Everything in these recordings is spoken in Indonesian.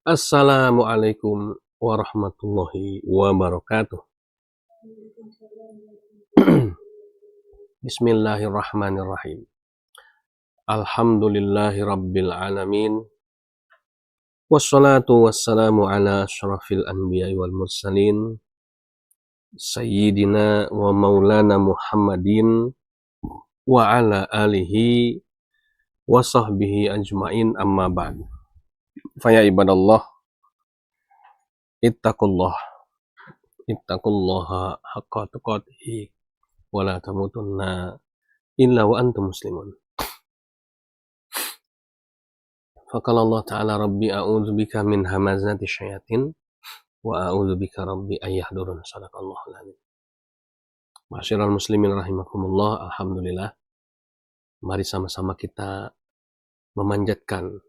Assalamualaikum warahmatullahi wabarakatuh. Bismillahirrahmanirrahim. Alhamdulillahi rabbil alamin. Wassalatu wassalamu ala asyrafil anbiya'i wal mursalin. Sayyidina wa maulana Muhammadin wa ala alihi wa sahbihi ajma'in, amma ba'd. Faya ibadallah, ittaqullaha haqqa tuqatih wa la tamutunna illa wa antum muslimun. Faqala Allah Ta'ala, Rabbi a'udzu bika min hamazati syayatin wa a'udzu bika Rabbi ayyahdurun. Sadaqallahul azim. Ma'asyiral muslimin rahimakumullah, alhamdulillah. Mari sama-sama kita memanjatkan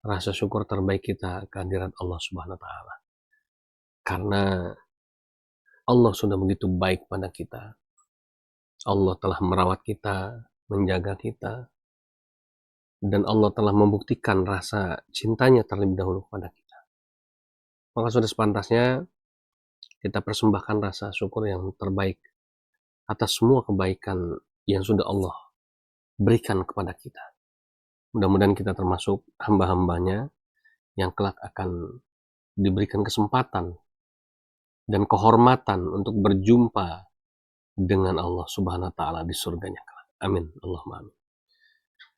rasa syukur terbaik kita kehadirat Allah Subhanahu wa taala. Karena Allah sudah begitu baik pada kita. Allah telah merawat kita, menjaga kita, dan Allah telah membuktikan rasa cintanya terlebih dahulu kepada kita. Maka sudah sepantasnya kita persembahkan rasa syukur yang terbaik atas semua kebaikan yang sudah Allah berikan kepada kita. Mudah-mudahan kita termasuk hamba-hambanya yang kelak akan diberikan kesempatan dan kehormatan untuk berjumpa dengan Allah Subhanahu wa taala di surganya kelak. Amin. Allahumma amin.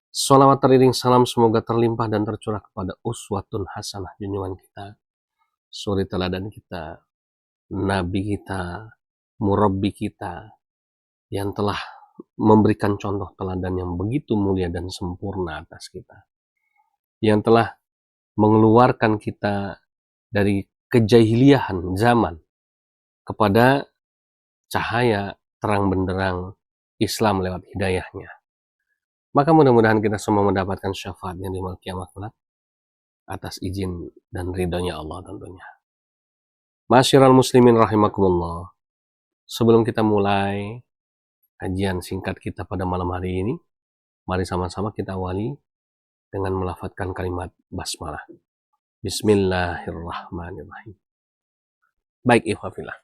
Salawat teriring salam semoga terlimpah dan tercurah kepada uswatun hasanah, junjungan kita, suri teladan kita, nabi kita, murabbi kita, yang telah memberikan contoh teladan yang begitu mulia dan sempurna atas kita, yang telah mengeluarkan kita dari kejahiliahan zaman kepada cahaya terang benderang Islam lewat hidayahnya. Maka mudah-mudahan kita semua mendapatkan syafaatnya di yaumil kiamat kelak atas izin dan ridhonya Allah tentunya. Ma'asyiral muslimin rahimakumullah. Sebelum kita mulai kajian singkat kita pada malam hari ini, mari sama-sama kita awali dengan melafadzkan kalimat basmalah. Bismillahirrahmanirrahim. Baik, ikhwafillah.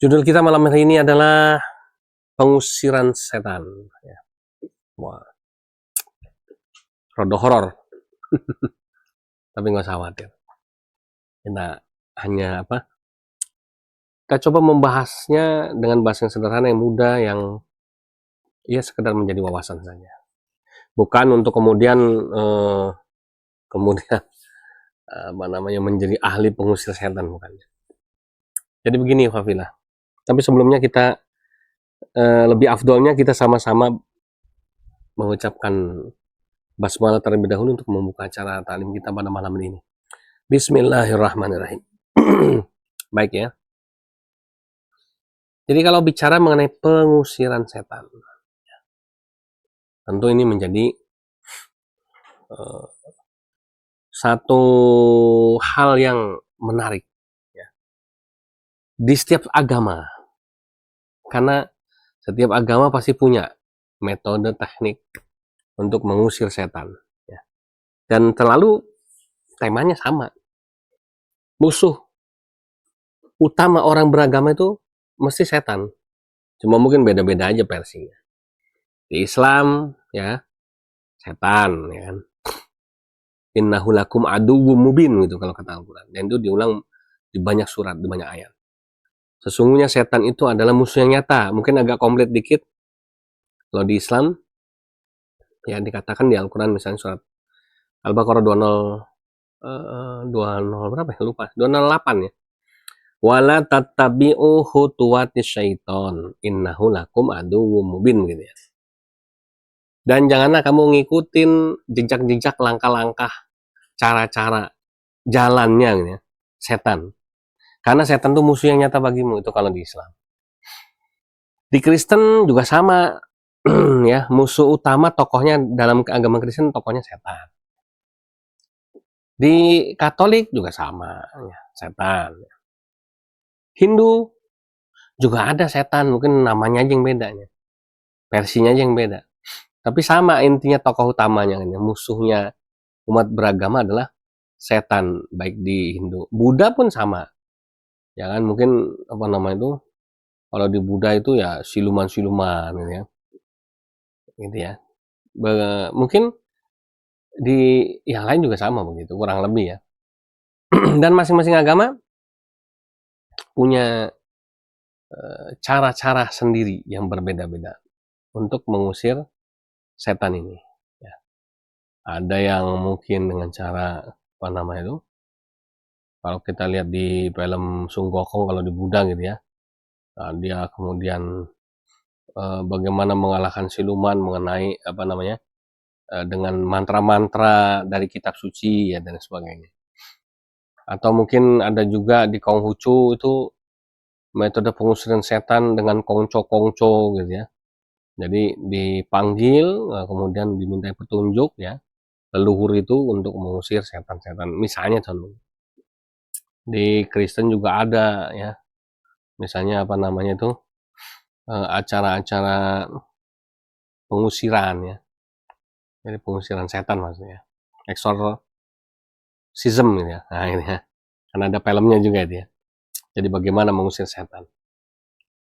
Judul kita malam hari ini adalah pengusiran setan. Wah, rada horor. Tapi nggak usah khawatir. Kita hanya kita coba membahasnya dengan bahasa yang sederhana, yang mudah, yang ya sekedar menjadi wawasan saja. Bukan untuk kemudian menjadi ahli pengusir setan, bukan. Jadi begini, Fafilah. Tapi sebelumnya kita lebih afdolnya kita sama-sama mengucapkan basmalah terlebih dahulu untuk membuka acara taklim kita pada malam ini. Bismillahirrahmanirrahim. Baik ya. Jadi kalau bicara mengenai pengusiran setan, tentu ini menjadi satu hal yang menarik ya, di setiap agama. Karena setiap agama pasti punya metode teknik untuk mengusir setan. Ya. Dan selalu temanya sama. Musuh utama orang beragama itu mesti setan. Cuma mungkin beda-beda aja versinya. Di Islam ya setan ya kan. Innahu lakum aduwwum mubin gitu kalau kata Al-Qur'an. Dan itu diulang di banyak surat, di banyak ayat. Sesungguhnya setan itu adalah musuh yang nyata. Mungkin agak komplit dikit. Kalau di Islam ya dikatakan di Al-Qur'an misalnya surat Al-Baqarah 20 berapa ya? Lupa. 208 ya. Wala tattabi'u khutuwatis syaiton innahu lakum aduwwum mubin gitu ya. Dan janganlah kamu ngikutin jejak-jejak langkah-langkah cara-cara jalannya gitu ya, setan. Karena setan itu musuh yang nyata bagimu, itu kalau di Islam. Di Kristen juga sama ya, musuh utama tokohnya dalam agama Kristen tokohnya setan. Di Katolik juga sama ya, setan. Hindu juga ada setan, mungkin namanya aja yang beda ya. Versinya aja yang beda. Tapi sama intinya tokoh utamanya, musuhnya umat beragama adalah setan, baik di Hindu. Buddha pun sama, ya kan, mungkin apa namanya itu, kalau di Buddha itu ya siluman-siluman gitu ya. Mungkin di yang lain juga sama begitu, kurang lebih ya. Dan masing-masing agama punya cara-cara sendiri yang berbeda-beda untuk mengusir setan ini. Ya. Ada yang mungkin dengan cara apa namanya itu, kalau kita lihat di film Sun Gokong kalau di Buddha gitu ya, dia kemudian bagaimana mengalahkan siluman mengenai apa namanya, dengan mantra-mantra dari kitab suci ya dan sebagainya. Atau mungkin ada juga di Konghucu itu metode pengusiran setan dengan kongco-kongco gitu ya. Jadi dipanggil, kemudian diminta petunjuk ya, leluhur itu untuk mengusir setan-setan. Misalnya contoh, di Kristen juga ada ya, misalnya apa namanya itu, acara-acara pengusiran ya. Jadi pengusiran setan maksudnya. Exorcism gitu ya. Nah, ini ya. Karena ada filmnya juga itu ya. Jadi bagaimana mengusir setan.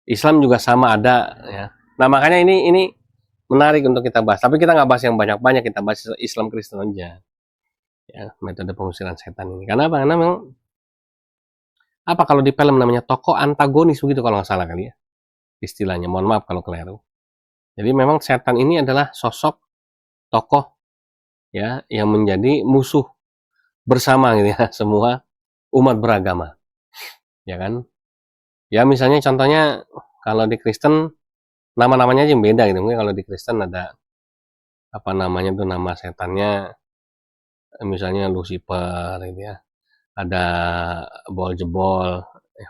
Islam juga sama ada ya. Nah, makanya ini menarik untuk kita bahas. Tapi kita nggak bahas yang banyak-banyak, kita bahas Islam Kristen aja. Ya, metode pengusiran setan ini. Karena apa? Karena memang apa kalau di film namanya tokoh antagonis begitu kalau nggak salah kali ya. Istilahnya, mohon maaf kalau keliru. Jadi memang setan ini adalah sosok tokoh ya yang menjadi musuh bersama gitu ya semua umat beragama. Ya kan? Ya misalnya contohnya kalau di Kristen nama-namanya aja yang beda gitu. Mungkin kalau di Kristen ada apa namanya tuh nama setannya misalnya Lucifer gitu ya. Ada Beelzebul ya,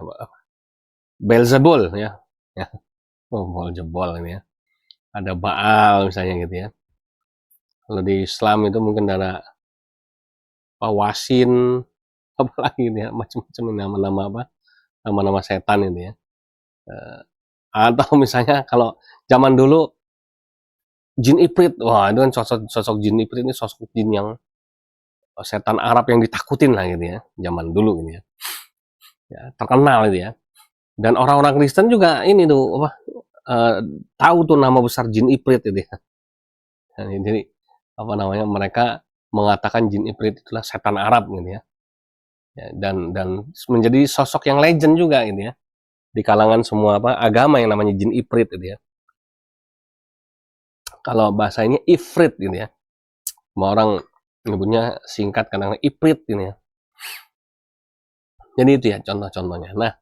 Beelzebul ya. Ya. Oh, Beelzebul ini ya. Ada Baal misalnya gitu ya. Kalau di Islam itu mungkin ada Wasin, apalagi gitu ya, macam-macam nama-nama apa, nama-nama setan itu ya. Atau misalnya kalau zaman dulu jin ifrit, wah itu kan sosok jin ifrit ini sosok jin yang setan Arab yang ditakutin lah gitu ya, zaman dulu gitu ya. Ya, terkenal itu ya. Dan orang-orang Kristen juga ini tuh apa tahu tuh nama besar jin ifrit itu ya. Jadi apa namanya mereka mengatakan jin ifrit itulah setan Arab gitu ya. Ya, dan menjadi sosok yang legend juga gitu ya di kalangan semua apa agama yang namanya jin ifrit gitu ya. Kalau bahasanya ifrit gitu ya. Semua orang nyebutnya singkat kadang ifrit gitu ya. Jadi itu ya contoh-contohnya. Nah,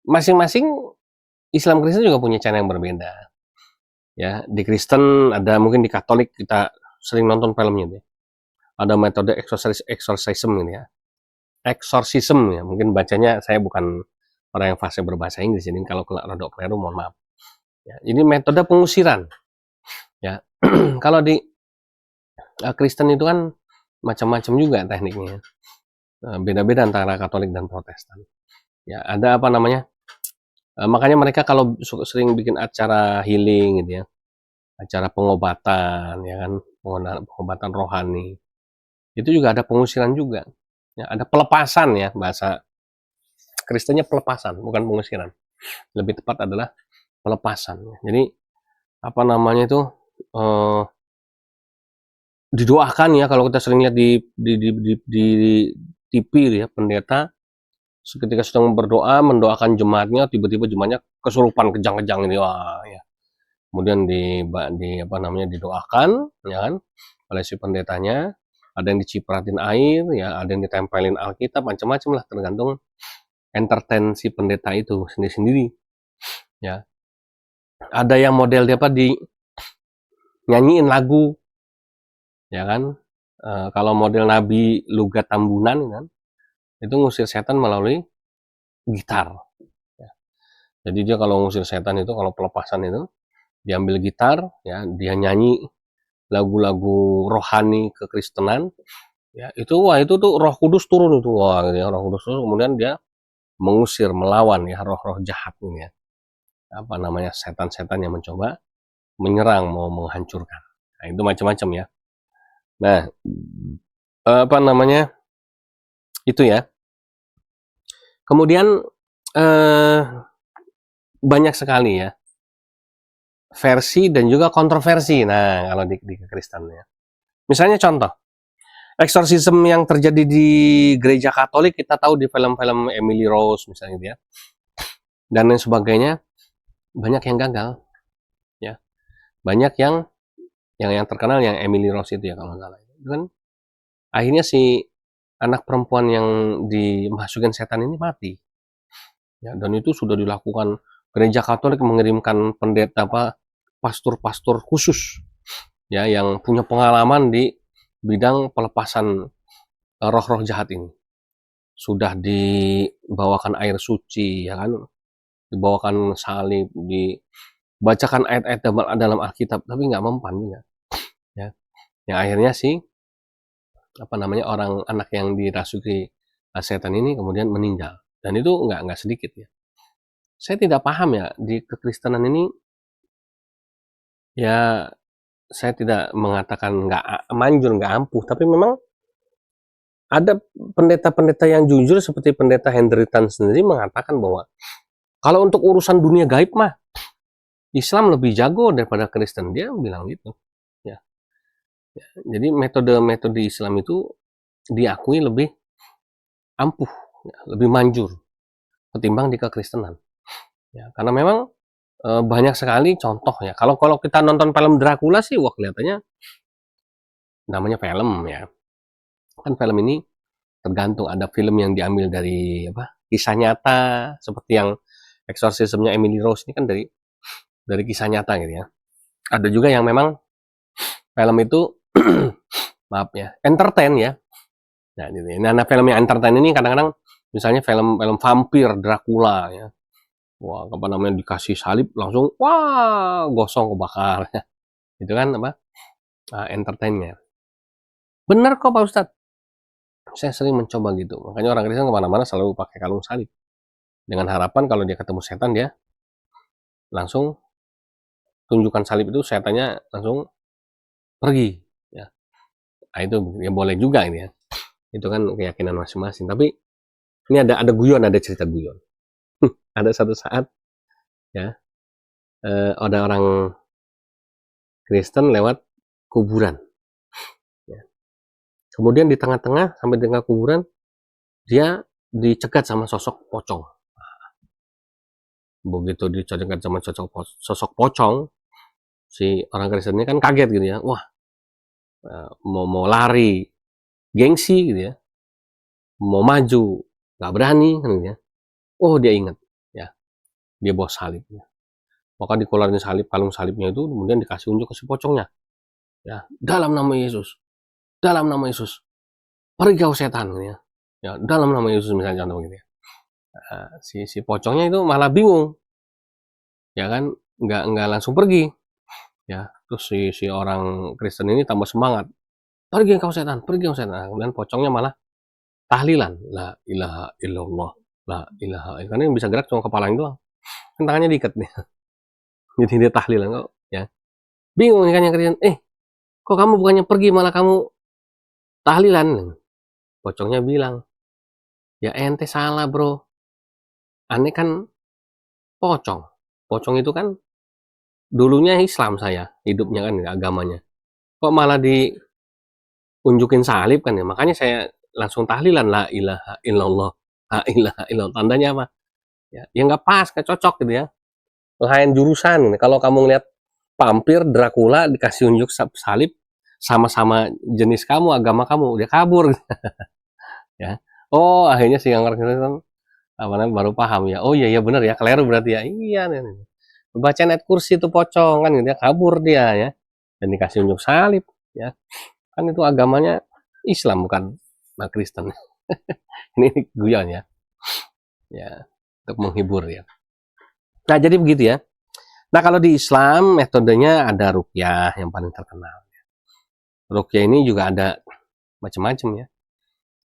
masing-masing Islam Kristen juga punya cara yang berbeda. Ya, di Kristen ada mungkin di Katolik kita sering nonton filmnya deh. Ada metode exorcism gitu ya. Exorcism ya, mungkin bacanya saya bukan orang yang fasih berbahasa Inggris ini kalau rada keliru mohon maaf. Ya, ini metode pengusiran. Ya. Kalau di Kristen itu kan macam-macam juga tekniknya. Beda-beda antara Katolik dan Protestan. Ya, ada apa namanya? Makanya mereka kalau sering bikin acara healing gitu ya. Acara pengobatan ya kan, pengobatan rohani. Itu juga ada pengusiran juga. Ya, ada pelepasan ya, bahasa Kristennya pelepasan, bukan pengusiran. Lebih tepat adalah pelepasan. Jadi apa namanya itu didoakan ya kalau kita sering lihat di TV ya pendeta ketika sedang berdoa mendoakan jemaatnya tiba-tiba jemaatnya kesurupan kejang-kejang ini wah ya kemudian di apa namanya didoakan ya kan oleh si pendetanya ada yang dicipratin air ya ada yang ditempelin Alkitab macam-macam lah tergantung entertain si pendeta itu sendiri-sendiri ya ada yang model dia apa di nyanyiin lagu ya kan kalau model Nabi Lugat Tambunan kan itu ngusir setan melalui gitar ya. Jadi dia kalau ngusir setan itu kalau pelepasan itu diambil gitar ya dia nyanyi lagu-lagu rohani kekristenan ya itu wah itu tuh Roh Kudus turun itu wah gitu ya, Roh Kudus turun kemudian dia mengusir melawan ya roh-roh jahat ini ya apa namanya setan-setan yang mencoba menyerang mau menghancurkan nah, itu macam-macam ya Nah, apa namanya, itu ya. Kemudian banyak sekali ya versi dan juga kontroversi. Nah, kalau di Kristen ya. Misalnya contoh, eksorsisme yang terjadi di gereja Katolik kita tahu di film-film Emily Rose misalnya gitu ya. Dan lain sebagainya, banyak yang gagal ya. Banyak yang terkenal yang Emily Rose itu ya kalau nggak salah. Itu kan akhirnya si anak perempuan yang dimasukin setan ini mati. Ya, dan itu sudah dilakukan gereja Katolik mengirimkan pendeta pastor-pastor khusus ya yang punya pengalaman di bidang pelepasan roh-roh jahat ini. Sudah dibawakan air suci ya kan, dibawakan salib, dibacakan ayat-ayat dalam Alkitab, tapi nggak mempan juga ya. Yang akhirnya sih apa namanya orang anak yang dirasuki setan ini kemudian meninggal, dan itu nggak sedikit ya. Saya tidak paham ya di kekristenan ini ya. Saya tidak mengatakan nggak manjur, nggak ampuh, tapi memang ada pendeta-pendeta yang jujur seperti pendeta Hendry Tan sendiri mengatakan bahwa kalau untuk urusan dunia gaib mah Islam lebih jago daripada Kristen. Dia bilang gitu ya. Jadi metode-metode Islam itu diakui lebih ampuh ya, lebih manjur ketimbang di kekristenan ya, karena memang banyak sekali contoh ya. Kalau kita nonton film Dracula sih wah kelihatannya namanya film ya. Kan film ini tergantung, ada film yang diambil dari kisah nyata seperti yang eksorsismenya Emily Rose ini kan dari kisah nyata gitu ya. Ada juga yang memang film itu maaf ya entertain ya. Nah, gitu ya. Nah, film yang entertain ini kadang-kadang misalnya film vampir Dracula ya. Wah, apa namanya dikasih salib langsung wah gosong kebakar. Itu kan entertainnya. Bener kok Pak Ustadz. Saya sering mencoba gitu. Makanya orang Kristen kemana-mana selalu pakai kalung salib. Dengan harapan kalau dia ketemu setan dia langsung tunjukkan salib itu, setannya langsung pergi ya. Nah, itu ya boleh juga ini ya. Itu kan keyakinan masing-masing. Tapi ini ada guyon, ada cerita guyon. Ada satu saat ya ada orang Kristen lewat kuburan. Ya. Kemudian di tengah-tengah sampai dengan kuburan dia dicegat sama sosok pocong. Begitu dicegat sama sosok pocong, si orang Kristen ini kan kaget gitu ya. Wah, mau lari, gengsi gitu ya. Mau maju, nggak berani kan gitu ya. Oh, dia ingat ya. Dia bawa salib ya. Maka dikeluarin salib, kalung salibnya itu kemudian dikasih unjuk ke si pocongnya. Ya, dalam nama Yesus. Dalam nama Yesus. Pergi kau setan gitu ya. Ya, dalam nama Yesus misalnya contoh gitu ya. Si pocongnya itu malah bingung. Ya kan, nggak langsung pergi. Ya, terus si orang Kristen ini tambah semangat. Pergi kau setan, pergi kau setan. Kemudian pocongnya malah tahlilan. La ilaha illallah. La ilaha illallah. Karena yang bisa gerak cuma kepalanya doang. Kan tangannya diikat nih. Jadi dia tahlilan kok ya. Bingung kan yang Kristen. Kok kamu bukannya pergi malah kamu tahlilan? Pocongnya bilang, ya ente salah bro. Aneh kan pocong. Pocong itu kan dulunya Islam saya, hidupnya kan agamanya. Kok malah diunjukin salib kan ya. Makanya saya langsung tahlilan la ilaha illallah. La ilaha illallah. Tandanya apa? Ya nggak pas, nggak cocok gitu ya. Lain jurusan. Kalau kamu ngeliat vampir Dracula dikasih unjuk salib sama-sama jenis kamu, agama kamu, dia kabur ya. Oh, akhirnya si yang Kristen apa namanya baru paham ya. Oh iya benar ya, keliru berarti ya. Iya nih. Baca ayat kursi itu pocong kan gitu ya, kabur dia ya. Dan dikasih unjuk salib ya. Kan itu agamanya Islam bukan Kristen. Ini guyon ya. Ya, untuk menghibur ya. Nah, jadi begitu ya. Nah, kalau di Islam metodenya ada ruqyah yang paling terkenal. Ruqyah ini juga ada macam-macam ya.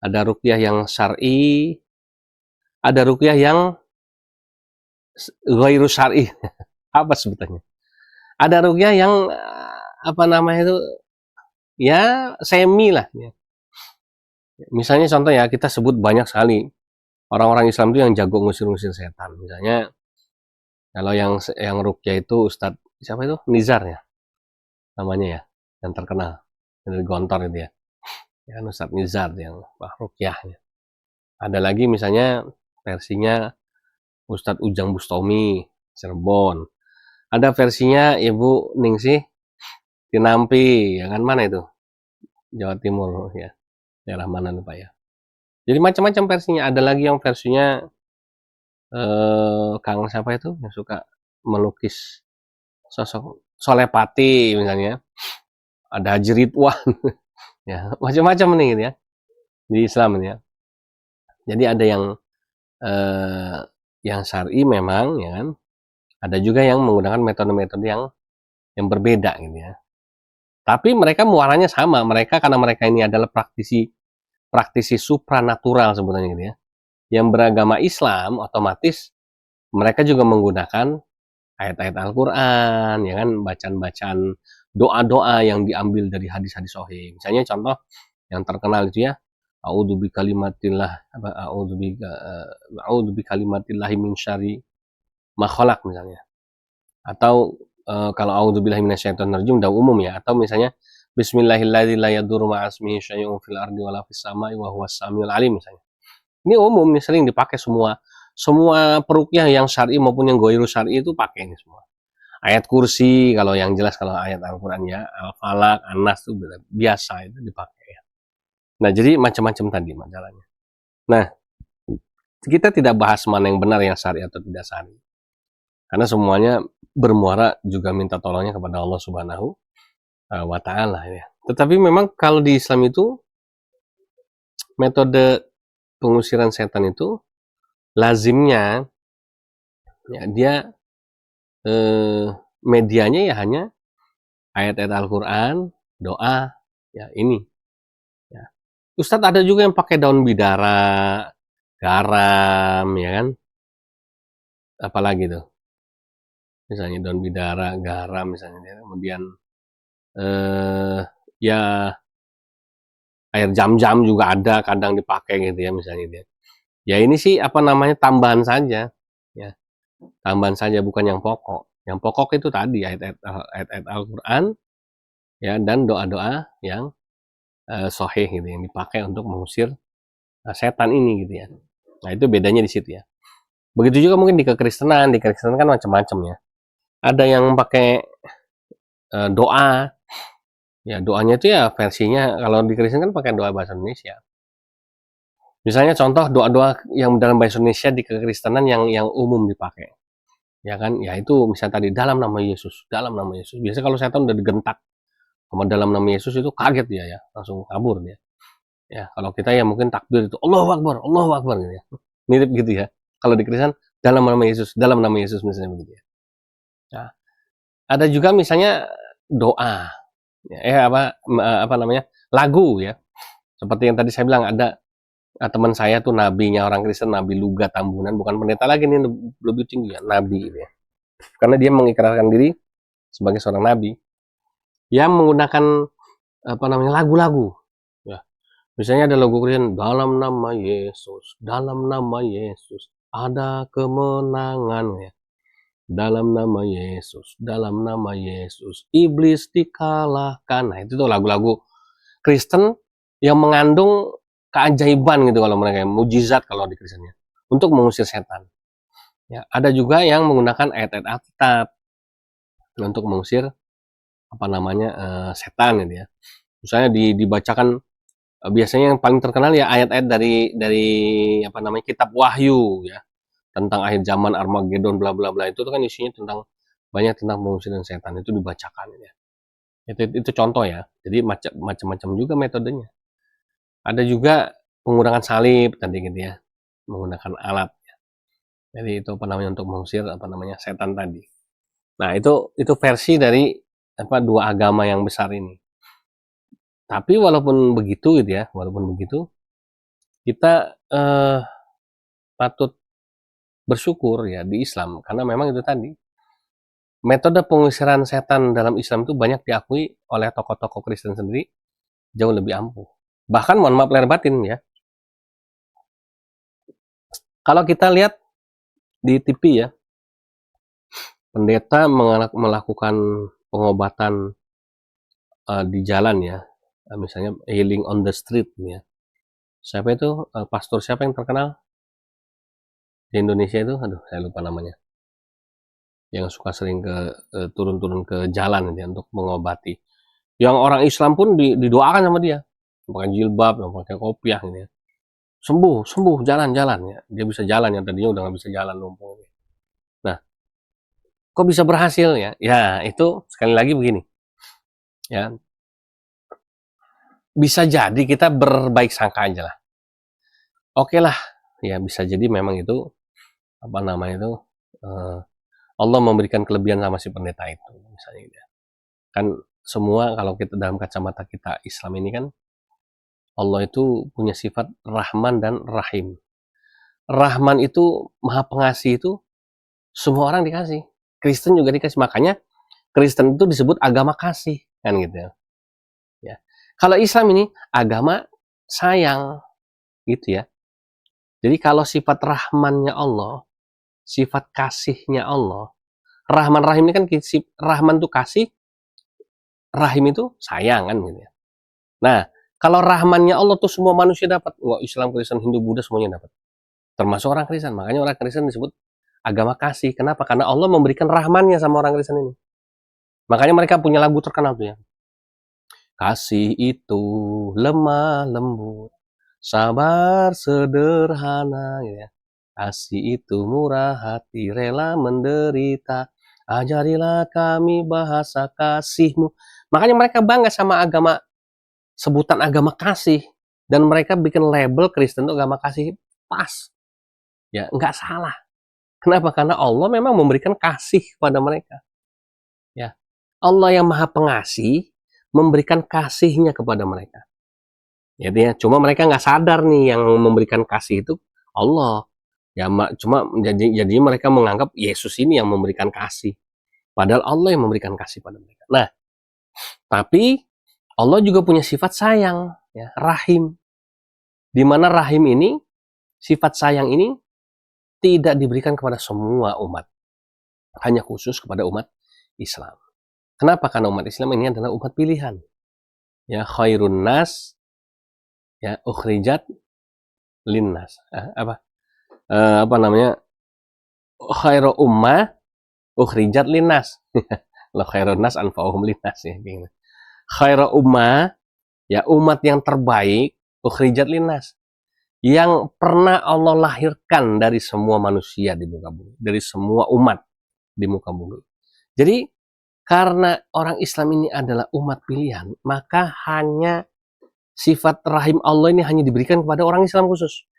Ada ruqyah yang syar'i, ada ruqyah yang ghairu syar'i. Apa sebutannya? Ada ruqyah yang apa namanya itu ya semi lah ya. Misalnya contoh ya, kita sebut banyak sekali orang-orang Islam itu yang jago ngusir-ngusir setan. Misalnya kalau yang ruqyah itu Ustadz siapa itu? Nizar ya namanya ya, yang terkenal dari Gontor itu ya. Ya kan Ustadz Nizar yang ruqyahnya. Ada lagi misalnya versinya Ustadz Ujang Bustomi Cirebon. Ada versinya Ibu Ningsih Tinampi, ya kan mana itu? Jawa Timur ya. Daerah mana lupa ya. Jadi macam-macam versinya. Ada lagi yang versinya Kang siapa itu yang suka melukis sosok Solepati misalnya. Ada Haji Ridwan ya, macam-macam nih gitu ya. Di Islam ini ya. Jadi ada yang syar'i memang ya kan. Ada juga yang menggunakan metode-metode yang berbeda gitu ya. Tapi mereka muaranya sama. Karena mereka ini adalah praktisi supranatural sebenarnya gitu ya. Yang beragama Islam otomatis mereka juga menggunakan ayat-ayat Al-Quran, ya kan, bacaan-bacaan doa-doa yang diambil dari hadis-hadis sahih. Misalnya contoh yang terkenal itu ya, a'udzu bikalimatillahi min syarri ma khalaq misalnya. Atau kalau a'udzubillahi minasyaitonir rajim udah umum ya, atau misalnya bismillahirrahmanirrahim la yadurru ma'asmihi syai'un fil ardi wala fis sama'i wa huwas samiul alim misalnya. Ini umum nih, sering dipakai semua peruqyah yang syar'i maupun yang ghairu syar'i itu pakai ini semua. Ayat kursi kalau yang jelas, kalau ayat Al-Qur'an ya, Al-Falaq, An-Nas itu biasa itu dipakai ya. Nah, jadi macam-macam tadi masalahnya. Nah, kita tidak bahas mana yang benar, yang syar'i atau tidak syar'i. Karena semuanya bermuara juga minta tolongnya kepada Allah Subhanahu wa taala ya. Tetapi memang kalau di Islam itu metode pengusiran setan itu lazimnya ya dia medianya ya hanya ayat-ayat Al-Qur'an, doa, ya ini. Ya. Ustadz ada juga yang pakai daun bidara, garam, ya kan? Apalagi tuh? Misalnya daun bidara, garam misalnya, kemudian ya air jam-jam juga ada kadang dipakai gitu ya misalnya dia. Ya ini sih apa namanya tambahan saja, ya tambahan saja bukan yang pokok. Yang pokok itu tadi ayat-ayat Al-Quran ya dan doa-doa yang sahih gitu yang dipakai untuk mengusir setan ini gitu ya. Nah itu bedanya di situ ya. Begitu juga mungkin di kekristenan kan macam-macam ya. Ada yang pakai doa, ya doanya itu ya versinya kalau di Kristen kan pakai doa bahasa Indonesia. Misalnya contoh doa-doa yang dalam bahasa Indonesia di kekristenan yang umum dipakai. Ya kan? Ya itu misalnya tadi dalam nama Yesus, dalam nama Yesus. Biasanya kalau setan udah digentak sama dalam nama Yesus itu kaget dia ya, langsung kabur dia. Ya, kalau kita ya mungkin takbir itu Allahu Akbar gitu ya. Mirip gitu ya. Kalau di Kristen dalam nama Yesus misalnya begitu ya. Nah, ada juga misalnya doa. Ya, apa namanya? Lagu ya. Seperti yang tadi saya bilang ada teman saya tuh nabinya orang Kristen, Nabi Luga Tambunan, bukan pendeta lagi nih, lebih tinggi ya, nabi gitu ya. Karena dia mengikrarkan diri sebagai seorang nabi yang menggunakan apa namanya lagu-lagu ya. Misalnya ada lagu Kristen, dalam nama Yesus ada kemenangan ya. Dalam nama Yesus iblis dikalahkan. Nah, itu tuh lagu-lagu Kristen yang mengandung keajaiban gitu kalau mereka, mujizat kalau di Kristennya untuk mengusir setan. Ya, ada juga yang menggunakan ayat-ayat Alkitab untuk mengusir apa namanya setan gitu ya. Misalnya dibacakan biasanya yang paling terkenal ya ayat-ayat dari apa namanya kitab Wahyu ya, tentang akhir zaman Armageddon bla bla bla, itu kan isinya banyak tentang pengusiran setan, itu dibacakan ya. Itu contoh ya. Jadi macam-macam juga metodenya. Ada juga penggunaan salib tadi gitu ya, menggunakan alat. Jadi itu apa namanya untuk mengusir apa namanya setan tadi. Nah itu versi dari apa dua agama yang besar ini. Tapi walaupun begitu gitu ya, kita patut bersyukur ya di Islam karena memang itu tadi metode pengusiran setan dalam Islam itu banyak diakui oleh tokoh-tokoh Kristen sendiri jauh lebih ampuh. Bahkan mohon maaf lahir batin ya. Kalau kita lihat di TV ya, pendeta melakukan pengobatan di jalan ya, misalnya healing on the street ya. Siapa itu pastor siapa yang terkenal di Indonesia itu? Aduh, saya lupa namanya. Yang suka sering turun-turun ke jalan ya, untuk mengobati. Yang orang Islam pun didoakan sama dia, pakai jilbab, pakai kopiah gitu ya. Sembuh, jalan-jalan ya. Dia bisa jalan yang tadinya udah nggak bisa jalan lumpuh. Nah, kok bisa berhasil ya? Ya, itu sekali lagi begini. Ya, bisa jadi kita berbaik sangka aja lah. Oke lah, ya bisa jadi memang itu apa namanya itu Allah memberikan kelebihan sama si pendeta itu, misalnya gitu ya. Kan semua kalau kita dalam kacamata kita Islam ini kan Allah itu punya sifat Rahman dan Rahim. Rahman itu Maha Pengasih, itu semua orang dikasih. Kristen juga dikasih. Makanya Kristen itu disebut agama kasih, kan gitu ya. Ya. Kalau Islam ini agama sayang, gitu ya. Jadi kalau sifat Rahmannya Allah, sifat kasihnya Allah, Rahman Rahim ini kan Rahman itu kasih, Rahim itu sayang kan gitu ya. Nah, kalau Rahmannya Allah tuh semua manusia dapat. Wah, Islam, Kristen, Hindu, Buddha semuanya dapat. Termasuk orang Kristen. Makanya orang Kristen disebut agama kasih. Kenapa? Karena Allah memberikan rahmannya sama orang Kristen ini. Makanya mereka punya lagu terkenal tuh ya. Kasih itu lemah lembut, sabar sederhana gitu ya. Kasih itu murah hati, rela menderita. Ajarilah kami bahasa kasih-Mu. Makanya mereka bangga sama agama, sebutan agama kasih. Dan mereka bikin label Kristen itu agama kasih. Pas. Ya, nggak salah. Kenapa? Karena Allah memang memberikan kasih kepada mereka. Ya, Allah yang Maha Pengasih memberikan kasihnya kepada mereka. Jadi ya, cuma mereka nggak sadar nih yang memberikan kasih itu Allah. Ya, cuma jadi mereka menganggap Yesus ini yang memberikan kasih. Padahal Allah yang memberikan kasih pada mereka. Nah, tapi Allah juga punya sifat sayang, ya, Rahim. Di mana Rahim ini, sifat sayang ini tidak diberikan kepada semua umat. Hanya khusus kepada umat Islam. Kenapa? Karena umat Islam ini adalah umat pilihan. Ya, khairun nas, ya, ukhrijat linnas. Apa namanya? Khairu ummah ukhrijat linnas. Lo khairun nas anfa'uhum linnas ya. Khairu ummah, ya, umat yang terbaik, ukhrijat linnas. Yang pernah Allah lahirkan dari semua manusia di muka bumi, dari semua umat di muka bumi. Jadi karena orang Islam ini adalah umat pilihan, maka hanya sifat rahim Allah ini hanya diberikan kepada orang Islam khusus.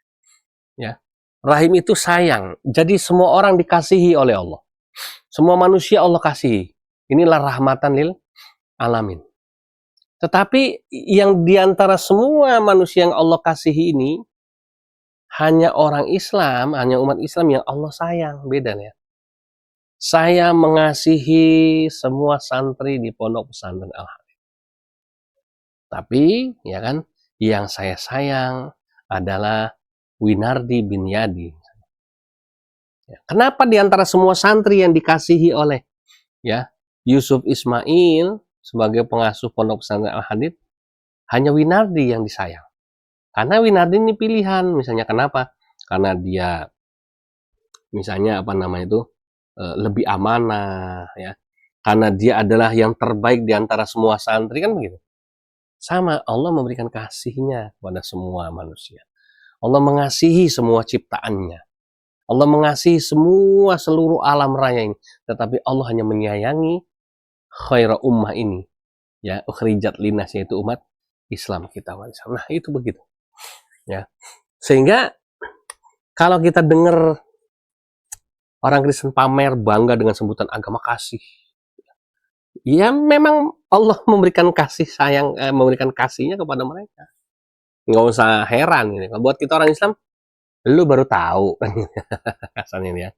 Ya, rahim itu sayang. Jadi semua orang dikasihi oleh Allah. Semua manusia Allah kasihi. Inilah rahmatan lil alamin. Tetapi yang diantara semua manusia yang Allah kasihi ini, hanya orang Islam, hanya umat Islam yang Allah sayang. Beda ya. Saya mengasihi semua santri di Pondok Pesantren Al-Habib. Tapi, ya kan, yang saya sayang adalah Winardi bin Yadi. Ya, kenapa di antara semua santri yang dikasihi oleh, ya, Yusuf Ismail sebagai pengasuh Pondok Pesantren Al-Habib, hanya Winardi yang disayang? Karena Winardi ini pilihan, misalnya kenapa? Karena dia, misalnya apa namanya itu, lebih amanah, ya, karena dia adalah yang terbaik di antara semua santri, kan begitu. Sama, Allah memberikan kasihnya kepada semua manusia. Allah mengasihi semua ciptaannya. Allah mengasihi semua seluruh alam raya ini. Tetapi Allah hanya menyayangi khaira ummah ini, ya, ukhrijat linnas, yaitu umat Islam kita. Nah, itu begitu. Ya. Sehingga kalau kita dengar orang Kristen pamer bangga dengan sebutan agama kasih, ya memang Allah memberikan kasih sayang, memberikan kasihnya kepada mereka. Nggak usah heran ini. Buat kita orang Islam, lu baru tahu kasarnya ini ya.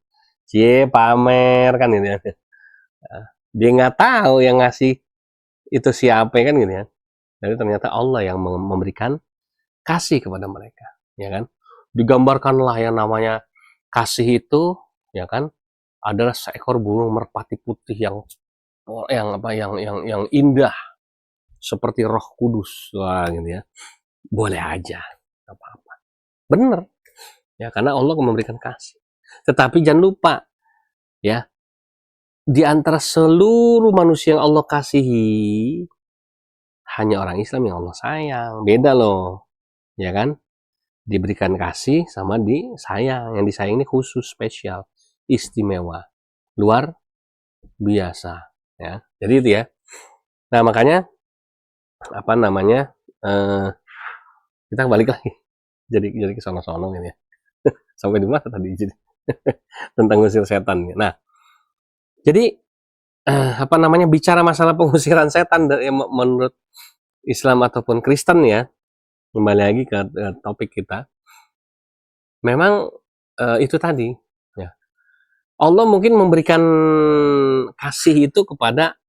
Cie pamer kan ini ya. Dia nggak tahu yang ngasih itu siapa kan gitu ya. Jadi ternyata Allah yang memberikan kasih kepada mereka, ya kan? Digambarkanlah yang namanya kasih itu, ya kan, adalah seekor burung merpati putih yang indah seperti Roh Kudus. Wah, gitu ya. Boleh aja, nggak apa-apa. Bener, ya karena Allah memberikan kasih. Tetapi jangan lupa, ya, di antara seluruh manusia yang Allah kasihi, hanya orang Islam yang Allah sayang. Beda loh, ya kan? Diberikan kasih sama disayang. Yang disayang ini khusus, spesial, istimewa, luar biasa, ya. Jadi itu ya. Nah, makanya apa namanya? Kita balik lagi. Jadi ke sono-sono gitu ya. Sampai di mana tadi? Jadi tentang ngusir setan. Nah, jadi apa namanya, bicara masalah pengusiran setan menurut Islam ataupun Kristen ya, kembali lagi ke topik kita. Memang itu tadi ya. Allah mungkin memberikan kasih itu kepada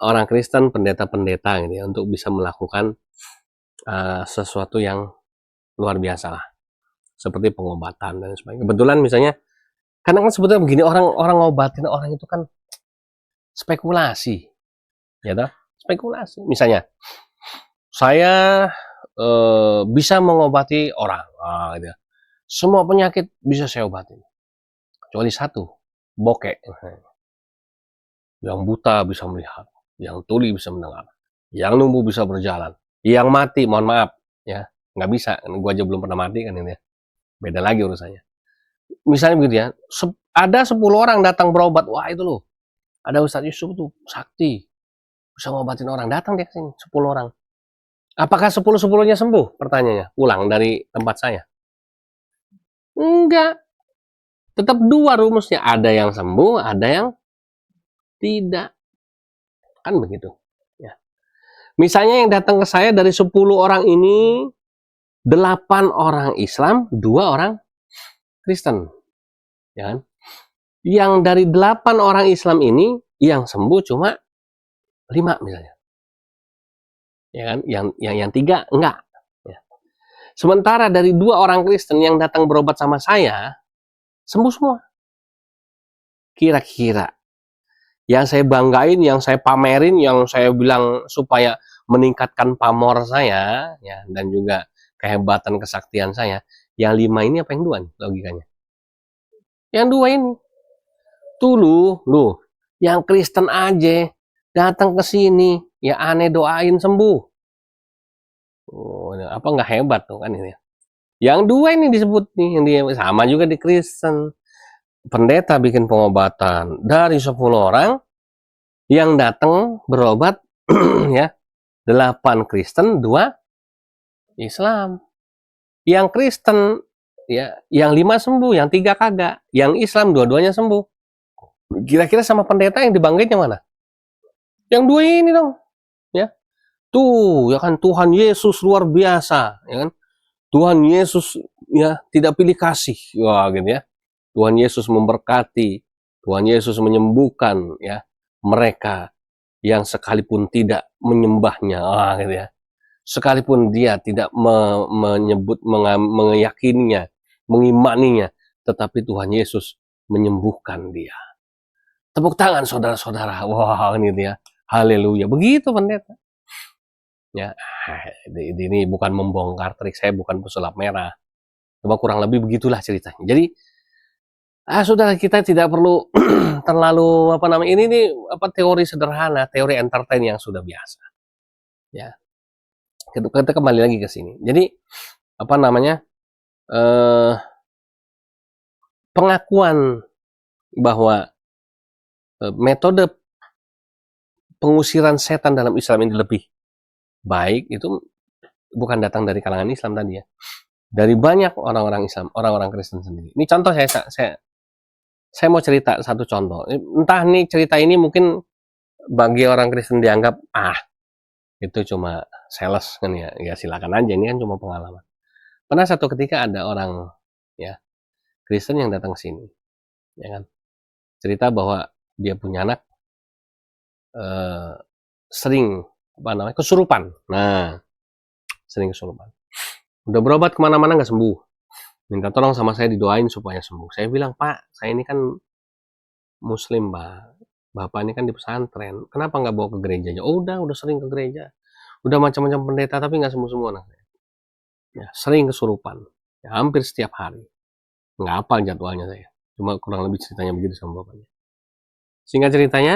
orang Kristen, pendeta-pendeta gitu ya, untuk bisa melakukan sesuatu yang luar biasa lah, seperti pengobatan dan sebagainya. Kebetulan misalnya, karena kan sebetulnya begini, orang ngobatin orang itu kan spekulasi, ya toh? Spekulasi. Misalnya, saya bisa mengobati orang, gitu ya. Semua penyakit bisa saya obatin, kecuali satu, bokek. Yang buta bisa melihat, yang tuli bisa mendengar, yang lumpuh bisa berjalan, yang mati, mohon maaf, ya, nggak bisa. Gua aja belum pernah mati kan ini ya. Beda lagi urusannya. Misalnya begitu ya, ada 10 orang datang berobat, wah itu loh, ada Ustadz Yusuf tuh sakti, bisa ngobatin orang, datang dia ke sini 10 orang. Apakah 10-10-nya sembuh? Pertanyaannya, pulang dari tempat saya? Enggak. Tetap dua rumusnya, ada yang sembuh, ada yang tidak. Kan begitu. Ya. Misalnya yang datang ke saya dari 10 orang ini, 8 orang Islam, 2 orang Kristen. Ya kan? Yang dari 8 orang Islam ini, yang sembuh cuma 5 misalnya. Ya kan? Yang 3 enggak. Ya. Sementara dari 2 orang Kristen yang datang berobat sama saya, sembuh semua. Kira-kira yang saya banggain, yang saya pamerin, yang saya bilang supaya meningkatkan pamor saya, ya, dan juga kehebatan kesaktian saya, yang 5 ini apa yang 2 nih logikanya? Yang 2 ini. Tuh lu, yang Kristen aja datang ke sini, ya aneh doain sembuh. Oh, apa nggak hebat tuh kan ini? Yang 2 ini disebut nih, yang dia sama juga di Kristen. Pendeta bikin pengobatan dari 10 orang yang datang berobat ya, 8 Kristen, 2 Islam. Yang Kristen ya, yang 5 sembuh, yang 3 kagak. Yang Islam dua-duanya sembuh. Kira-kira sama pendeta yang dibanggain yang mana? Yang 2 ini dong, ya. Tuh, ya kan, Tuhan Yesus luar biasa, ya kan? Tuhan Yesus ya tidak pilih kasih. Wah, gitu ya. Tuhan Yesus memberkati, Tuhan Yesus menyembuhkan ya mereka yang sekalipun tidak menyembahnya, gitu ya. Sekalipun dia tidak meyakininya, mengimaninya, tetapi Tuhan Yesus menyembuhkan dia. Tepuk tangan saudara-saudara. Wah, ini dia. Haleluya. Begitu pendeta. Ya, ini bukan membongkar trik, saya bukan pesulap merah. Cuma kurang lebih begitulah ceritanya. Jadi saudara, kita tidak perlu terlalu apa namanya, ini nih apa, teori sederhana, teori entertain yang sudah biasa. Ya. Kita kembali lagi ke sini. Jadi apa namanya? Pengakuan bahwa metode pengusiran setan dalam Islam ini lebih baik itu bukan datang dari kalangan Islam tadi ya. Dari banyak orang-orang Islam, orang-orang Kristen sendiri. Ini contoh saya mau cerita satu contoh. Entah nih cerita ini mungkin bagi orang Kristen dianggap itu cuma sales kan ya. Ya silakan aja, ini kan cuma pengalaman. Pernah satu ketika ada orang ya Kristen yang datang ke sini, ya kan, cerita bahwa dia punya anak sering kesurupan. Nah, sering kesurupan. Udah berobat kemana-mana nggak sembuh. Minta tolong sama saya didoain supaya sembuh. Saya bilang, Pak, saya ini kan Muslim, Pak. Bapak ini kan di pesantren. Kenapa nggak bawa ke gerejanya? Oh, udah sering ke gereja. Udah macam-macam pendeta tapi nggak sembuh-sembuh anak saya. Ya, sering kesurupan. Ya, hampir setiap hari. Nggak hafal jadwalnya saya. Cuma kurang lebih ceritanya begitu sama bapaknya. Singkat ceritanya,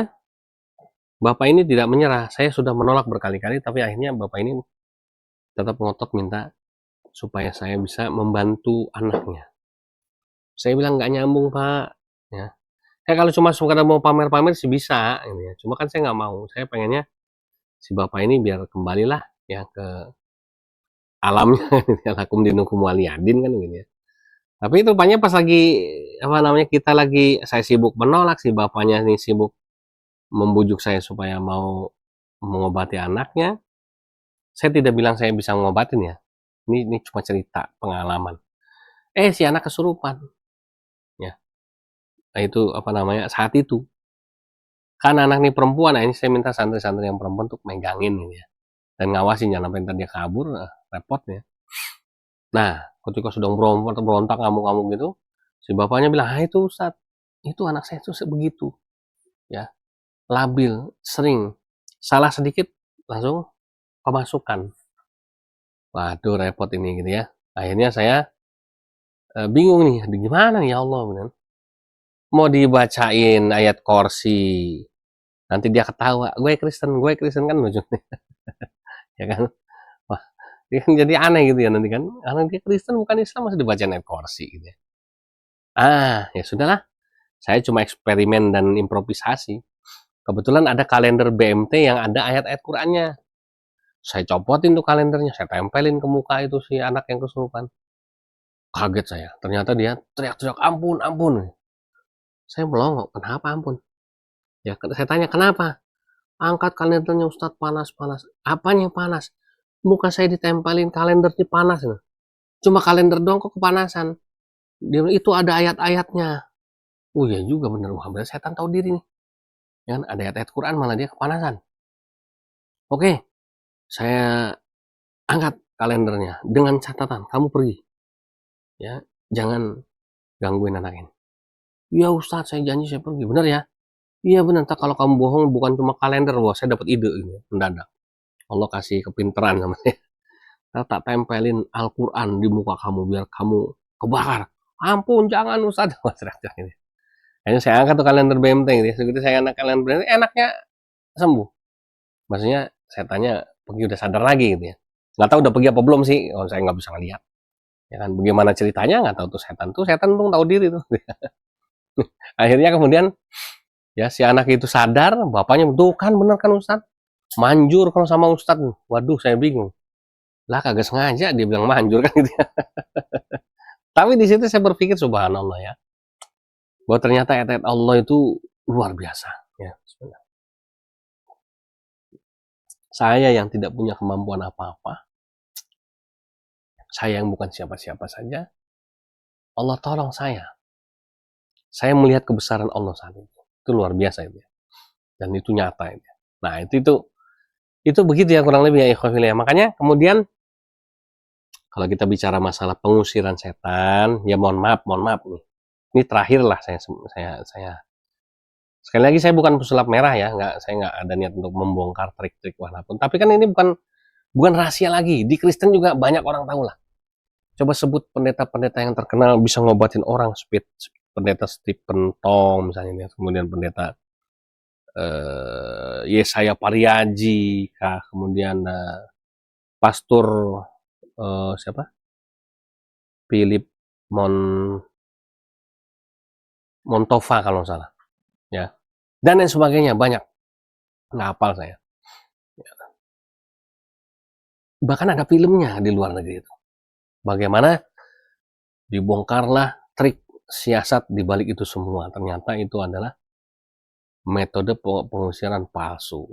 bapak ini tidak menyerah. Saya sudah menolak berkali-kali, tapi akhirnya bapak ini tetap ngotot minta supaya saya bisa membantu anaknya. Saya bilang nggak nyambung, Pak. Ya. Saya kalau cuma sekadar mau pamer-pamer sih bisa, gitu ya. Cuma kan saya nggak mau. Saya pengennya si bapak ini biar kembalilah ya ke alamnya, lakum dinukum waliyadin kan gitu ya. Tapi itu rupanya pas lagi kita lagi saya sibuk menolak, si bapaknya ini sibuk membujuk saya supaya mau mengobati anaknya. Saya tidak bilang saya bisa ngobatin ya. Ini cuma cerita pengalaman. Si anak kesurupan. Ya. Nah itu saat itu. Kan anak nih perempuan, nah ini saya minta santri-santri yang perempuan untuk megangin gitu ya. Dan ngawasin jangan sampai ntar dia kabur, repot ya. Nah, ketika sudah berontak ngamuk-ngamuk gitu, si bapaknya bilang, itu Ustaz, itu anak saya itu begitu. Ya, labil, sering. Salah sedikit, langsung kemasukan. Waduh, repot ini gitu ya. Akhirnya saya bingung nih, gimana nih ya Allah, bener. Mau dibacain ayat kursi, nanti dia ketawa, gue Kristen kan ujungnya, ya kan? Wah, jadi aneh gitu ya nanti kan, karena dia Kristen bukan Islam masih dibacain ayat kursi gitu ya. Ya sudahlah, saya cuma eksperimen dan improvisasi. Kebetulan ada kalender BMT yang ada ayat-ayat Qur'annya. Saya copotin tuh kalendernya, saya tempelin ke muka itu si anak yang kesurupan. Kaget saya, ternyata dia teriak-teriak, ampun, ampun. Saya melongo, kenapa ampun? Ya, saya tanya, kenapa? Angkat kalendernya Ustadz, panas-panas. Apanya panas? Muka saya ditempelin kalendernya panas. Cuma kalender doang kok kepanasan. Dia bilang, itu ada ayat-ayatnya. Oh iya juga bener, wah berarti setan tahu diri nih. Ya kan, ada ayat-ayat Quran malah dia kepanasan. Oke, saya angkat kalendernya dengan catatan, kamu pergi. Ya, jangan gangguin anak ini. Ya Ustadz, saya janji saya pergi. Bener ya? Iya bener, tak kalau kamu bohong bukan cuma kalender, wah saya dapat ide ini, mendadak. Allah kasih kepinteran sama saya. Saya tak tempelin Al-Quran di muka kamu biar kamu kebakar. Ampun, jangan Ustadz. Wah, teriak-teriak ini. Akhirnya saya angkat tuh kalender BMT gitu ya. Segitu saya angkat kalender BMT, enaknya sembuh. Maksudnya saya tanya, pergi udah sadar lagi gitu ya. Nggak tahu udah pergi apa belum sih, saya nggak bisa ngeliat. Ya kan, bagaimana ceritanya nggak tahu tuh setan tuh tahu diri tuh. Akhirnya kemudian ya si anak itu sadar, bapaknya tuh kan bener kan Ustad, manjur kalau sama Ustad. Waduh, saya bingung. Lah kagak sengaja dia bilang manjur kan gitu ya. Tapi di situ saya berpikir subhanallah ya, bahwa ternyata ayat-ayat Allah itu luar biasa ya. Saya yang tidak punya kemampuan apa-apa, saya yang bukan siapa-siapa saja, Allah tolong saya. Saya melihat kebesaran Allah saat itu. Itu luar biasa itu ya. Dan itu nyata itu. Nah, itu begitu ya kurang lebih ya ikhwafillah. Makanya kemudian kalau kita bicara masalah pengusiran setan, ya mohon maaf nih. Ini terakhir lah saya sekali lagi saya bukan pesulap merah ya, saya nggak ada niat untuk membongkar trik-trik manapun. Tapi kan ini bukan rahasia lagi. Di Kristen juga banyak orang tahu lah. Coba sebut pendeta-pendeta yang terkenal bisa ngobatin orang, pendeta Stephen Tong misalnya, kemudian pendeta Yesaya Pariaji, kemudian pastor siapa? Philip Montova kalau nggak salah, ya. Dan lain sebagainya banyak. Nggak hafal saya. Ya. Bahkan ada filmnya di luar negeri itu. Bagaimana dibongkarlah trik siasat di balik itu semua. Ternyata itu adalah metode pengusiran palsu.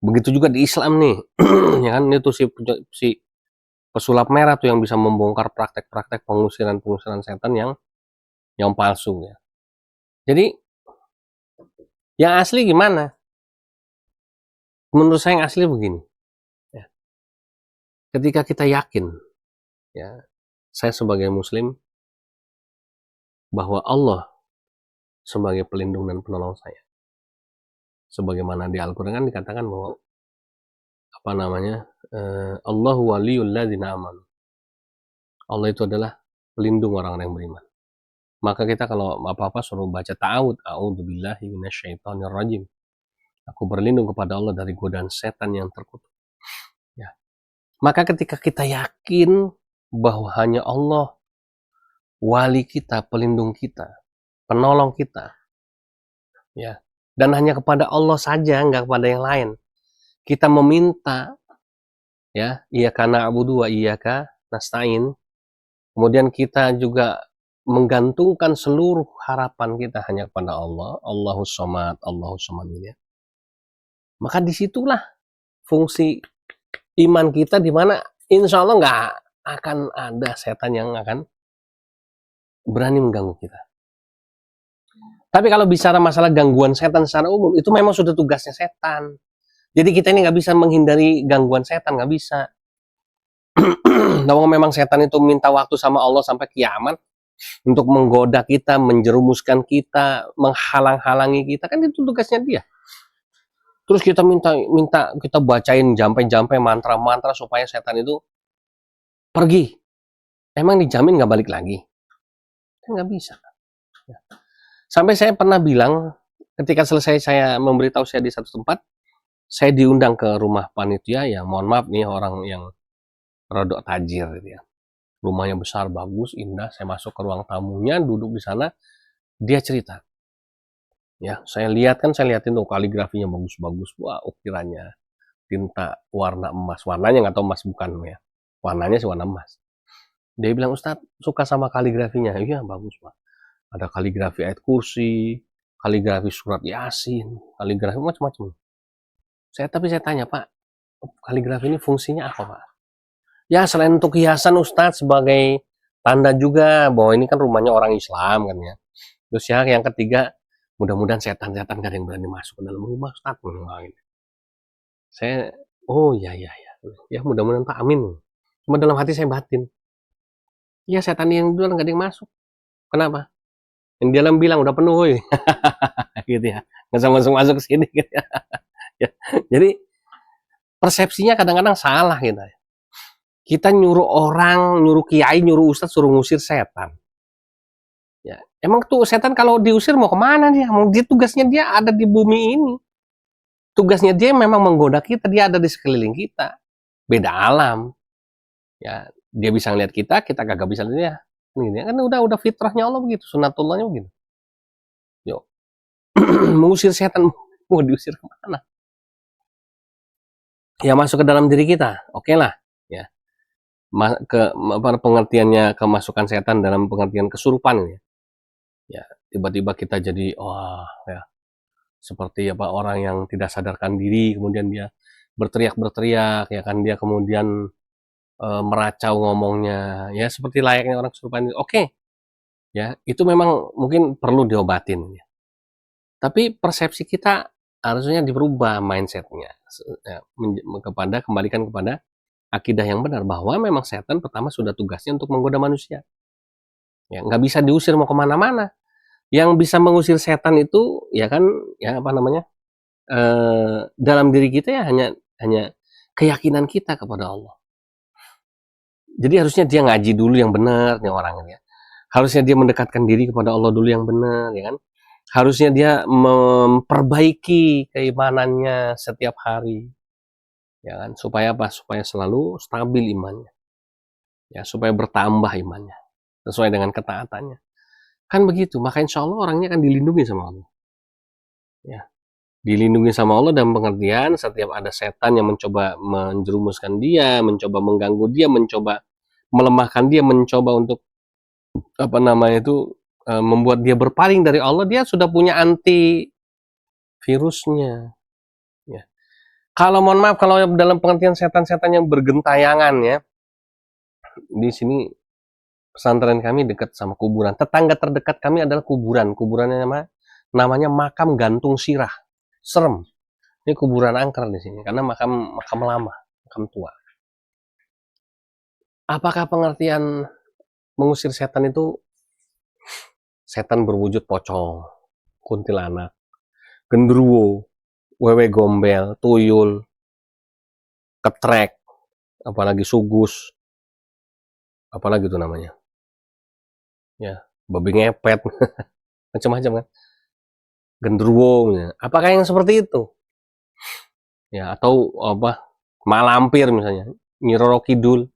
Begitu juga di Islam nih, ya kan itu si pesulap merah tuh yang bisa membongkar praktek-praktek pengusiran setan yang palsu ya. Jadi yang asli gimana? menurut saya yang asli begini, ya. Ketika kita yakin, ya, saya sebagai muslim, bahwa Allah sebagai pelindung dan penolong saya. Sebagaimana di Al-Quran kan dikatakan bahwa Allahu waliyul ladzina amanu. Allah itu adalah pelindung orang-orang yang beriman. Maka kita kalau apa-apa suruh baca ta'awud, a'udzubillahi minasyaitonir rajim. Aku berlindung kepada Allah dari godaan setan yang terkutuk. Ya. Maka ketika kita yakin bahwa hanya Allah wali kita, pelindung kita, penolong kita, ya, dan hanya kepada Allah saja, nggak kepada yang lain. Kita meminta, ya, iyyaka na'budu wa iyyaka nasta'in. Kemudian kita juga menggantungkan seluruh harapan kita hanya kepada Allah, Allahus Somad, ya. Maka disitulah fungsi iman kita, di mana insya Allah nggak akan ada setan yang akan berani mengganggu kita. Tapi kalau bicara masalah gangguan setan secara umum, itu memang sudah tugasnya setan. Jadi kita ini nggak bisa menghindari gangguan setan, nggak bisa. Namun memang setan itu minta waktu sama Allah sampai kiamat untuk menggoda kita, menjerumuskan kita, menghalang-halangi kita, kan itu tugasnya dia. Terus kita minta kita bacain jampe-jampe mantra-mantra supaya setan itu pergi. Emang dijamin nggak balik lagi? Kan nggak bisa. Sampai saya pernah bilang, ketika selesai saya memberi tausiah di satu tempat, saya diundang ke rumah panitia, ya mohon maaf nih orang yang rodok tajir gitu ya. Rumahnya besar, bagus, indah. Saya masuk ke ruang tamunya, duduk di sana, dia cerita. Ya, saya lihatin tuh kaligrafinya bagus-bagus, wah ukirannya tinta warna emas, warnanya nggak tahu emas bukan ya, warnanya sih warna emas. Dia bilang, Ustadz suka sama kaligrafinya? Iya bagus Pak. Ada kaligrafi ayat kursi, kaligrafi surat Yasin, kaligrafi macam-macam. Tapi saya tanya, Pak, kaligrafi ini fungsinya apa, Pak? Ya selain untuk hiasan Ustadz, sebagai tanda juga bahwa ini kan rumahnya orang Islam kan ya. Terus ya yang ketiga, mudah-mudahan setan-setan gak ada yang berani masuk ke dalam rumah Ustadz. Saya, oh ya, ya mudah-mudahan Pak, amin. Cuma dalam hati saya batin, ya setan yang duluan gak ada yang masuk. Kenapa? Yang di dalam bilang udah penuh, woy. Gitu ya, nggak usah masuk sini gitu ya. Ya, jadi persepsinya kadang-kadang salah gitu ya. Kita nyuruh orang, nyuruh kiai, nyuruh ustadz suruh ngusir setan. Ya, emang tuh setan kalau diusir mau kemana dia? Dia tugasnya dia ada di bumi ini. Tugasnya dia memang menggoda kita, dia ada di sekeliling kita. Beda alam. Ya, dia bisa ngeliat kita kagak bisa lihat dia. Ini kan udah fitrahnya Allah begitu, sunatullahnya begitu. Yuk. Mengusir setan, mau diusir kemana? Ya masuk ke dalam diri kita, oke lah, ya. Pengertiannya kemasukan setan dalam pengertian kesurupan, ya. Ya, tiba-tiba kita jadi wah, ya, seperti apa orang yang tidak sadarkan diri, kemudian dia berteriak, ya kan, dia kemudian meracau ngomongnya, ya seperti layaknya orang kesurupan. Oke, ya itu memang mungkin perlu diobatin, ya. Tapi persepsi kita harusnya dirubah mindsetnya, ya, kembalikan kepada akidah yang benar, bahwa memang setan pertama sudah tugasnya untuk menggoda manusia. Ya, nggak bisa diusir mau kemana-mana. Yang bisa mengusir setan itu, ya kan, ya apa namanya, dalam diri kita ya hanya keyakinan kita kepada Allah. Jadi harusnya dia ngaji dulu yang benar nih orangnya. Harusnya dia mendekatkan diri kepada Allah dulu yang benar, ya kan? Harusnya dia memperbaiki keimanannya setiap hari, ya kan? Supaya apa? Supaya selalu stabil imannya, ya, supaya bertambah imannya sesuai dengan ketaatannya. Kan begitu, maka insya Allah orangnya akan dilindungi sama Allah. Ya, dilindungi sama Allah dalam pengertian setiap ada setan yang mencoba menjerumuskan dia, mencoba mengganggu dia, mencoba melemahkan dia, mencoba untuk apa namanya itu membuat dia berpaling dari Allah, dia sudah punya anti virusnya. Ya. Kalau mohon maaf, kalau dalam pengertian setan-setan yang bergentayangan, ya, di sini pesantren kami dekat sama kuburan. Tetangga terdekat kami adalah kuburan. Kuburannya namanya makam gantung sirah. Serem. Ini kuburan angker di sini karena makam lama, makam tua. Apakah pengertian mengusir setan itu setan berwujud pocong, kuntilanak, genderuwo, wewe gombel, tuyul, ketrek, apalagi sugus, apalagi itu namanya, ya, babi ngepet, macam-macam kan, genderuwo, ya. Apakah yang seperti itu? Ya, atau apa, malampir misalnya, Nyi Roro Kidul,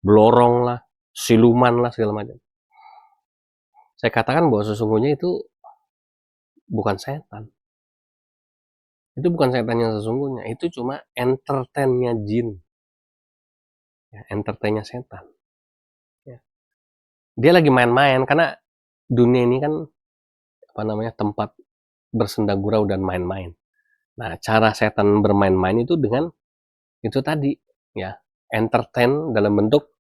Blorong lah, siluman lah, segala macam. Saya katakan bahwa sesungguhnya itu bukan setan. Itu bukan setan yang sesungguhnya, itu cuma entertainnya jin. Ya, entertainnya setan. Ya. Dia lagi main-main karena dunia ini kan apa namanya tempat bersenda gurau dan main-main. Nah, cara setan bermain-main itu dengan itu tadi, ya, entertain dalam bentuk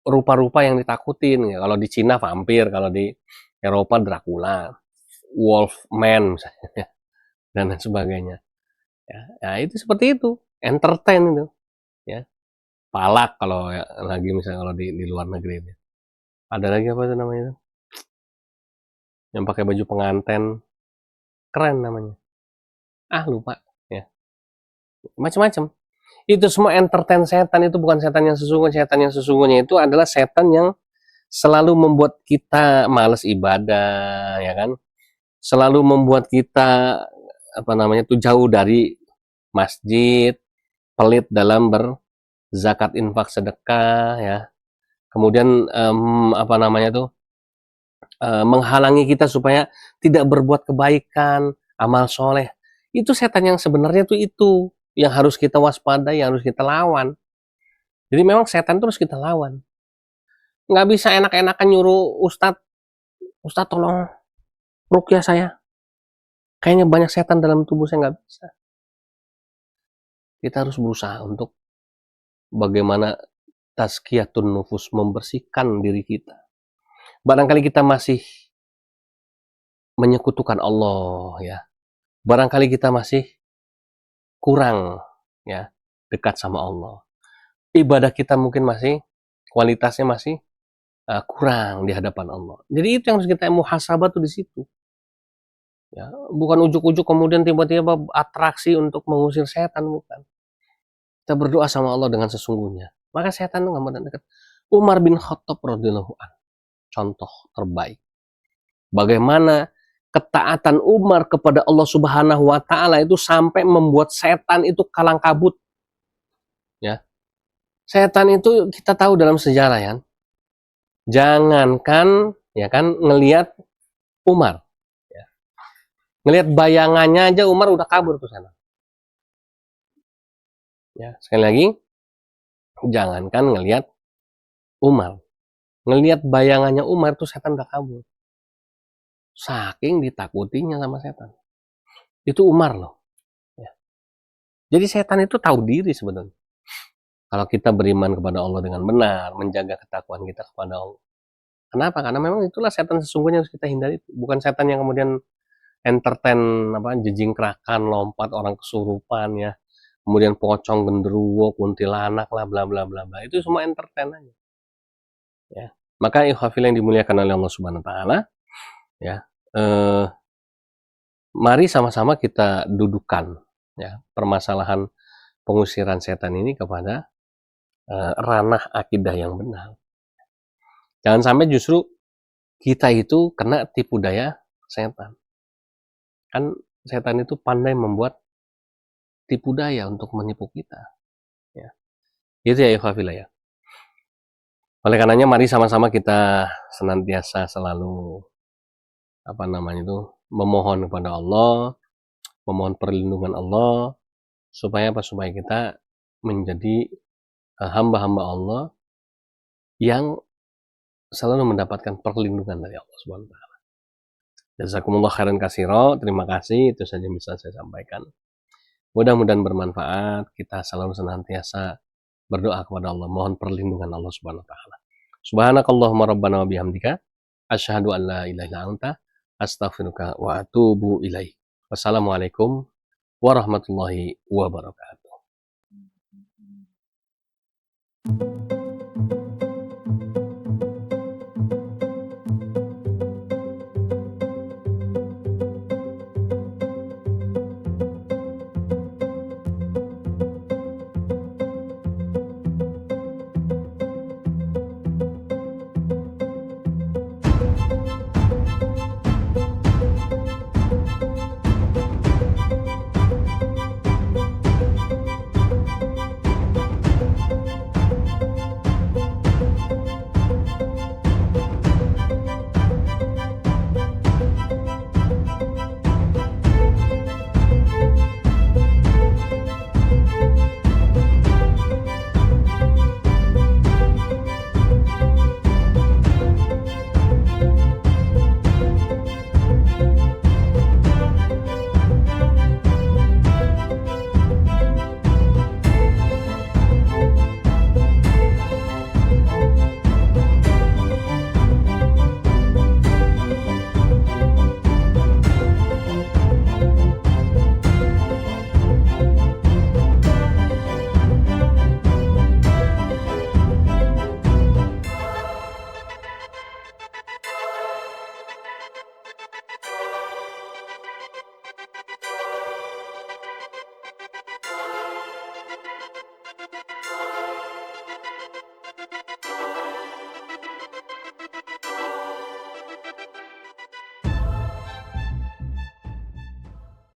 rupa-rupa yang ditakutin. Ya. Kalau di Cina vampir, kalau di Eropa Dracula, Wolfman misalnya, dan lain sebagainya. Ya, ya itu seperti itu, entertain itu, ya. Palak kalau ya, lagi misalnya kalau di luar negeri itu. Ada lagi apa itu namanya? Yang pakai baju pengantin, keren namanya. Ah lupa, ya. Macam-macam. Itu semua entertain setan, itu bukan setan yang sesungguhnya. Setan yang sesungguhnya itu adalah setan yang selalu membuat kita malas ibadah, ya kan? Selalu membuat kita apa namanya tuh jauh dari masjid, pelit dalam berzakat infak sedekah, ya. Kemudian apa namanya tuh menghalangi kita supaya tidak berbuat kebaikan, amal soleh. Itu setan yang sebenarnya tuh itu yang harus kita waspadai, yang harus kita lawan. Jadi memang setan itu harus kita lawan. Nggak bisa enak-enakan nyuruh Ustadz, Ustadz tolong rukyah saya. Kayaknya banyak setan dalam tubuh saya, nggak bisa. Kita harus berusaha untuk bagaimana tazkiyatun nufus, membersihkan diri kita. Barangkali kita masih menyekutukan Allah, ya. Barangkali kita masih kurang, ya, dekat sama Allah. Ibadah kita mungkin masih kualitasnya masih kurang di hadapan Allah. Jadi itu yang harus kita muhasabah tuh di situ. Ya, bukan ujuk-ujuk kemudian tiba-tiba atraksi untuk mengusir setan, bukan. Kita berdoa sama Allah dengan sesungguhnya. Maka setan itu nggak mau dekat. Umar bin Khattab radhiyallahu anhu, contoh terbaik. Bagaimana ketaatan Umar kepada Allah Subhanahu wa taala itu sampai membuat setan itu kalang kabut. Ya. Setan itu kita tahu dalam sejarah ya. Jangankan ya kan ngelihat Umar. Ya. Ngelihat bayangannya aja Umar udah kabur ke sana. Ya, sekali lagi jangankan ngelihat Umar. Ngelihat bayangannya Umar tuh setan udah kabur. Saking ditakutinya sama setan. Itu Umar loh. Ya. Jadi setan itu tahu diri sebenarnya. Kalau kita beriman kepada Allah dengan benar, menjaga ketakwaan kita kepada Allah. Kenapa? Karena memang itulah setan sesungguhnya harus kita hindari. Bukan setan yang kemudian entertain apa jejingkrakan, lompat orang kesurupan ya. Kemudian pocong, genderuwo, kuntilanak lah bla bla bla bla. Itu semua entertain aja. Ya. Maka ikhwafil yang dimuliakan oleh Allah Subhanahu wa taala, ya. Mari sama-sama kita dudukan ya permasalahan pengusiran setan ini kepada ranah akidah yang benar. Jangan sampai justru kita itu kena tipu daya setan. Kan setan itu pandai membuat tipu daya untuk menipu kita. Ya. Itu ya ikhwafillah ya. Oleh karenanya mari sama-sama kita senantiasa selalu apa namanya itu memohon kepada Allah, memohon perlindungan Allah supaya apa? Supaya kita menjadi hamba-hamba Allah yang selalu mendapatkan perlindungan dari Allah Subhanahu wa taala. Jazakumullah khairan katsira. Terima kasih, itu saja bisa saya sampaikan. Mudah-mudahan bermanfaat. Kita selalu senantiasa berdoa kepada Allah, mohon perlindungan Allah Subhanahu wa taala. Subhanakallahumma rabbana wa bihamdika asyhadu an la ilaha illa anta astaghfiruka wa atubu ilaik. Wassalamualaikum warahmatullahi wabarakatuh.